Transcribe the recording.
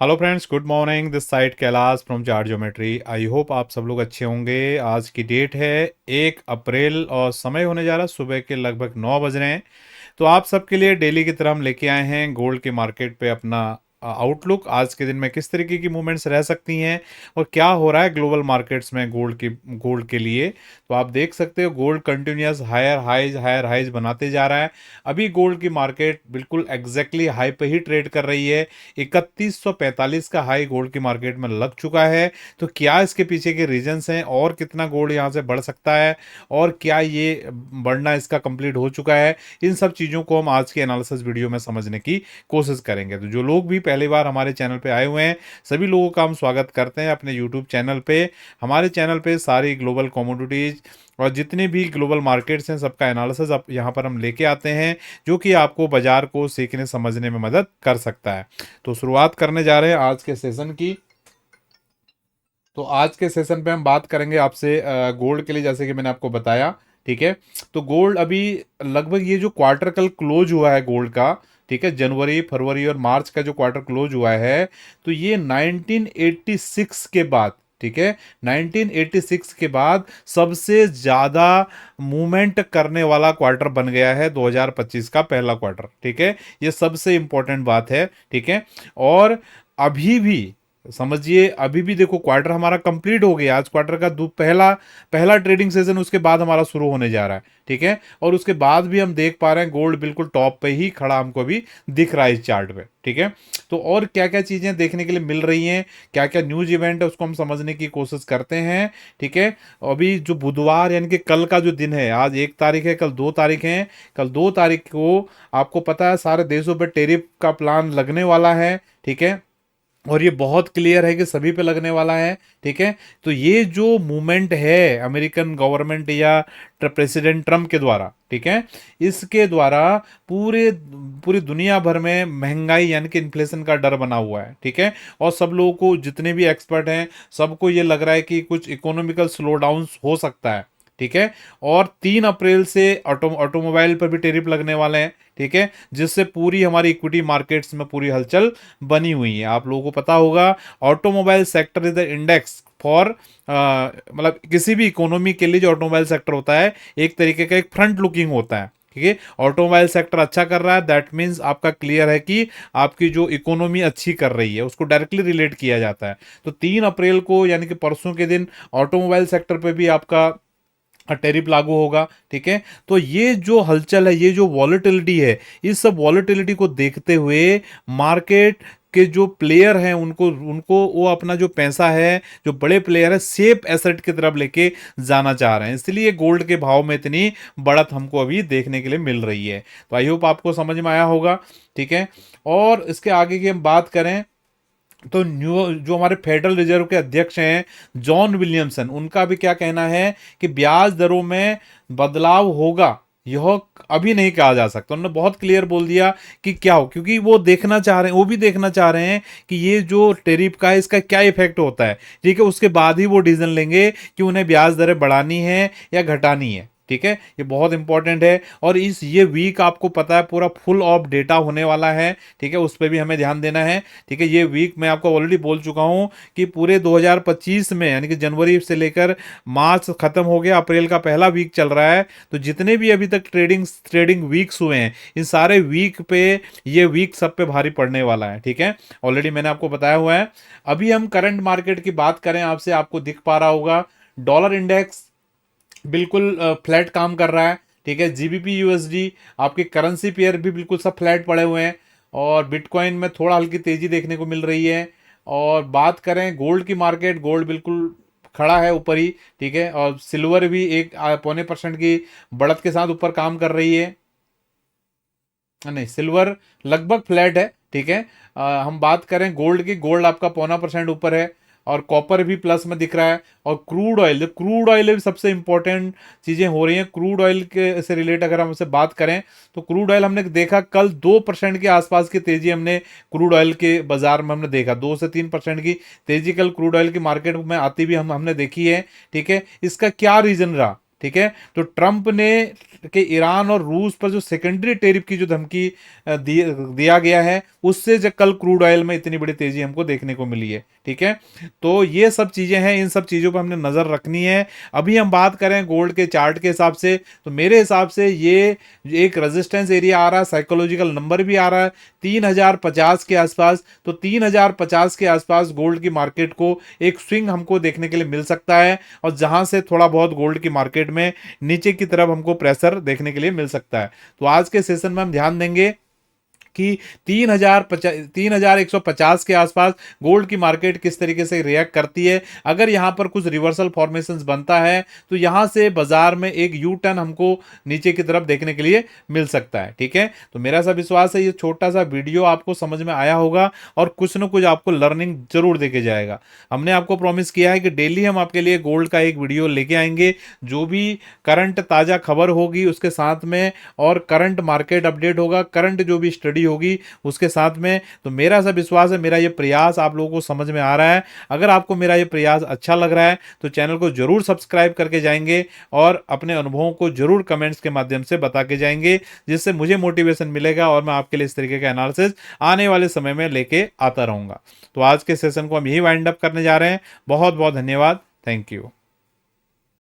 Hello friends, good morning. This side Kailash from chart geometry. I hope आप सब लोग अच्छे होंगे। आज की डेट है 1 अप्रैल और समय होने जा रहा है सुबह के लगभग 9 बज रहे हैं। तो आप सबके लिए डेली की तरह हम लेके आए हैं गोल्ड के मार्केट पे अपना आउटलुक। आज के दिन में किस तरीके की मूवमेंट्स रह सकती हैं और क्या हो रहा है ग्लोबल मार्केट्स में गोल्ड के लिए। तो आप देख सकते हो गोल्ड कंटिन्यूस हायर हाइज बनाते जा रहा है। अभी गोल्ड की मार्केट बिल्कुल एग्जैक्टली हाई पे ही ट्रेड कर रही है। 3145 का हाई गोल्ड की मार्केट में लग चुका है। तो क्या इसके पीछे के रीजंस हैं और कितना गोल्ड यहाँ से बढ़ सकता है और क्या ये बढ़ना इसका कंप्लीट हो चुका है, इन सब चीज़ों को हम आज के एनालिसिस वीडियो में समझने की कोशिश करेंगे। तो जो लोग भी पहली बार हमारे चैनल पे आए हुए हैं सभी लोगों का हम स्वागत करते हैं अपने यूट्यूब चैनल पे। हमारे चैनल पे सारी ग्लोबल कमोडिटीज और जितने भी ग्लोबल मार्केट्स हैं सबका एनालिसिस अब यहाँ पर हम लेके आते हैं, जो कि आपको बाजार को सीखने समझने में मदद कर सकता है। तो शुरुआत करने जा रहे हैं आज के सेशन की। तो आज के सेशन पे हम बात करेंगे आपसे गोल्ड के लिए, जैसे कि मैंने आपको बताया। ठीक है। तो गोल्ड अभी लगभग ये जो क्वार्टर कल क्लोज हुआ है गोल्ड का, ठीक है, जनवरी फरवरी और मार्च का जो क्वार्टर क्लोज हुआ है, तो ये 1986 के बाद, ठीक है, 1986 के बाद सबसे ज्यादा मूवमेंट करने वाला क्वार्टर बन गया है 2025 का पहला क्वार्टर। ठीक है, ये सबसे इंपॉर्टेंट बात है। ठीक है। और अभी भी समझिए, अभी भी देखो क्वार्टर हमारा कंप्लीट हो गया। आज क्वार्टर का पहला पहला ट्रेडिंग सेशन उसके बाद हमारा शुरू होने जा रहा है। ठीक है। और उसके बाद भी हम देख पा रहे हैं गोल्ड बिल्कुल टॉप पे ही खड़ा हमको भी दिख रहा है इस चार्ट पे। ठीक है। तो और क्या क्या चीजें देखने के लिए मिल रही हैं, क्या क्या न्यूज इवेंट है, उसको हम समझने की कोशिश करते हैं। ठीक है। अभी जो बुधवार यानी कि कल का जो दिन है, आज 1 तारीख है, कल 2 तारीख है। कल 2 तारीख को आपको पता है सारे देशों पर टेरिफ का प्लान लगने वाला है। ठीक है। और ये बहुत क्लियर है कि सभी पे लगने वाला है। ठीक है। तो ये जो मूवमेंट है अमेरिकन गवर्नमेंट या प्रेसिडेंट ट्रम्प के द्वारा, ठीक है, इसके द्वारा पूरे पूरी दुनिया भर में महंगाई यानी कि इन्फ्लेशन का डर बना हुआ है। ठीक है। और सब लोगों को, जितने भी एक्सपर्ट हैं, सबको ये लग रहा है कि कुछ इकोनॉमिकल स्लो डाउन हो सकता है। ठीक है। और 3 अप्रैल से ऑटोमोबाइल पर भी टेरिफ लगने वाले हैं। ठीक है। जिससे पूरी हमारी इक्विटी मार्केट्स में पूरी हलचल बनी हुई है। आप लोगों को पता होगा automobile sector is the index for, मतलब किसी भी इकोनॉमी के लिए जो ऑटोमोबाइल सेक्टर होता है एक तरीके का एक फ्रंट लुकिंग होता है। ठीक है। ऑटोमोबाइल सेक्टर अच्छा कर रहा है, दैट मीन्स आपका क्लियर है कि आपकी जो इकोनॉमी अच्छी कर रही है, उसको डायरेक्टली रिलेट किया जाता है। तो 3 अप्रैल को यानी कि परसों के दिन ऑटोमोबाइल सेक्टर पे भी आपका टैरिफ लागू होगा। ठीक है। तो ये जो हलचल है, ये जो वॉलेटिलिटी है, इस सब वॉलेटिलिटी को देखते हुए मार्केट के जो प्लेयर हैं उनको उनको वो अपना जो पैसा है, जो बड़े प्लेयर है, सेफ एसेट की तरफ लेके जाना चाह रहे हैं। इसलिए गोल्ड के भाव में इतनी बढ़त हमको अभी देखने के लिए मिल रही है। तो आई होप आपको समझ में आया होगा। ठीक है। और इसके आगे की हम बात करें तो न्यू जो हमारे फेडरल रिजर्व के अध्यक्ष हैं जॉन विलियमसन, उनका भी क्या कहना है कि ब्याज दरों में बदलाव होगा, यह अभी नहीं कहा जा सकता। उन्होंने बहुत क्लियर बोल दिया कि क्या हो, क्योंकि वो देखना चाह रहे हैं, वो भी देखना चाह रहे हैं कि ये जो टेरिफ का है इसका क्या इफेक्ट होता है। ठीक है। उसके बाद ही वो डिसीजन लेंगे कि उन्हें ब्याज दरें बढ़ानी है या घटानी है। ठीक है। ये बहुत इंपॉर्टेंट है। और इस ये वीक आपको पता है पूरा फुल ऑफ डेटा होने वाला है। ठीक है। उस पर भी हमें ध्यान देना है। ठीक है। ये वीक मैं आपको ऑलरेडी बोल चुका हूं कि पूरे 2025 में यानी कि जनवरी से लेकर मार्च खत्म हो गया, अप्रैल का पहला वीक चल रहा है। तो जितने भी अभी तक ट्रेडिंग वीक्स हुए हैं, इन सारे वीक पे ये वीक सब पे भारी पड़ने वाला है। ठीक है। ऑलरेडी मैंने आपको बताया हुआ है। अभी हम करंट मार्केट की बात करें आपसे, आपको दिख पा रहा होगा डॉलर इंडेक्स बिल्कुल फ्लैट काम कर रहा है। ठीक है। जीबीपी यूएसडी आपके करेंसी पेयर भी बिल्कुल सब फ्लैट पड़े हुए हैं। और बिटकॉइन में थोड़ा हल्की तेजी देखने को मिल रही है। और बात करें गोल्ड की मार्केट, गोल्ड बिल्कुल खड़ा है ऊपर ही। ठीक है। और सिल्वर भी 1 पौने% की बढ़त के साथ ऊपर काम कर रही है। नहीं, सिल्वर लगभग फ्लैट है। ठीक है। हम बात करें गोल्ड की, गोल्ड आपका 0.25% ऊपर है। और कॉपर भी प्लस में दिख रहा है। और क्रूड ऑयल भी सबसे इंपॉर्टेंट चीजें हो रही हैं क्रूड ऑयल के से रिलेट अगर हम उससे बात करें तो क्रूड ऑयल हमने देखा कल 2% के आसपास की तेजी हमने क्रूड ऑयल के बाजार में हमने देखा, 2 से 3% की तेजी कल क्रूड ऑयल की मार्केट में आती भी हमने देखी है। ठीक है। इसका क्या रीजन रहा, ठीक है। तो ट्रंप ने कि ईरान और रूस पर जो सेकेंडरी टेरिफ की जो धमकी दिया गया है, उससे जो कल क्रूड ऑयल में इतनी बड़ी तेजी हमको देखने को मिली है, ठीक है। तो ये सब चीजें हैं, इन सब चीजों पर हमने नजर रखनी है। अभी हम बात करें गोल्ड के चार्ट के हिसाब से, तो मेरे हिसाब से ये एक रेजिस्टेंस एरिया आ रहा है, साइकोलॉजिकल नंबर भी आ रहा है 3050 के आसपास। तो 3050 के आसपास गोल्ड की मार्केट को एक स्विंग हमको देखने के लिए मिल सकता है, और जहां से थोड़ा बहुत गोल्ड की मार्केट में नीचे की तरफ हमको प्रेशर देखने के लिए मिल सकता है। तो आज के सेशन में हम ध्यान देंगे कि 3150 के आसपास गोल्ड की मार्केट किस तरीके से रिएक्ट करती है। अगर यहां पर कुछ रिवर्सल फॉर्मेशंस बनता है तो यहां से बाजार में एक यू टर्न हमको नीचे की तरफ देखने के लिए मिल सकता है, ठीक है। तो मेरा सा विश्वास है ये छोटा सा वीडियो आपको समझ में आया होगा और कुछ ना कुछ आपको लर्निंग जरूर देके जाएगा। हमने आपको प्रॉमिस किया है कि डेली हम आपके लिए गोल्ड का एक वीडियो लेके आएंगे, जो भी करंट ताजा खबर होगी उसके साथ में, और करंट मार्केट अपडेट होगा, करंट जो भी स्टडी होगी उसके साथ में। तो मेरा सा विश्वास है, मेरा ये प्रयास आप लोगों को समझ में आ रहा है। अगर आपको मेरा ये प्रयास अच्छा लग रहा है तो चैनल को जरूर सब्सक्राइब करके जाएंगे और अपने अनुभवों को जरूर कमेंट्स के माध्यम से बता के जाएंगे, जिससे मुझे मोटिवेशन मिलेगा और मैं आपके लिए इस तरीके का एनालिसिस आने वाले समय में लेके आता रहूंगा। तो आज के सेशन को हम यही वाइंड अप करने जा रहे हैं। बहुत बहुत धन्यवाद। Thank you.